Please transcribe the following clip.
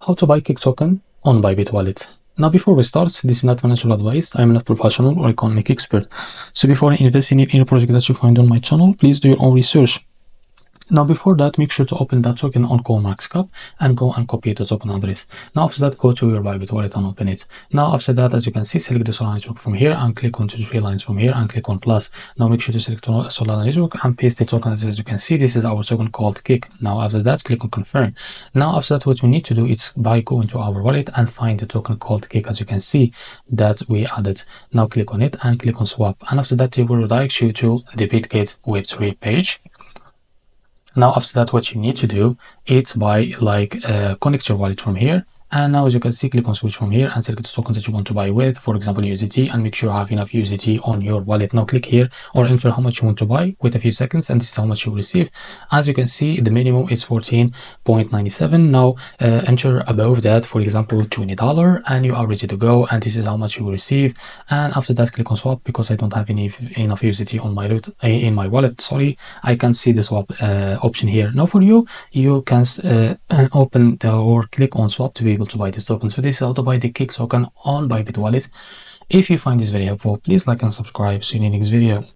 How to buy KEK token on Bybit wallet. Now, before we start, this is not financial advice. I am not professional or economic expert. So before investing in any project that you find on my channel, please do your own research. Now, before that, make sure to open that token on CoinMarketCap and go and copy the token address. Now, after that, go to your Bybit wallet and open it. Now, after that, as you can see, select the Solana network from here and click on the three lines from here and click on plus. Now, make sure to select Solana network and paste the token. As you can see, this is our token called KEK. Now, after that, click on confirm. Now, after that, what we need to do is go into our wallet and find the token called KEK. As you can see, that we added. Now, click on it and click on swap. And after that, it will redirect you to the Bitget Web3 page. Now, after that, what you need to do is connect your wallet from here. And now, as you can see, click on switch from here and select the token that you want to buy with, for example, USDT, and make sure you have enough USDT on your wallet. Now, click here or enter how much you want to buy. Wait a few seconds, and this is how much you will receive. As you can see, the minimum is 14.97. Now, enter above that, for example, $20, and you are ready to go. And this is how much you will receive. And after that, click on swap because I don't have enough USDT on my wallet. Sorry, I can see the swap option here. Now, for you can open or click on swap to be able to buy this token. So this is how to buy the KEK token on Bybit wallet. If you find this very helpful, please like and subscribe. See you in the next video.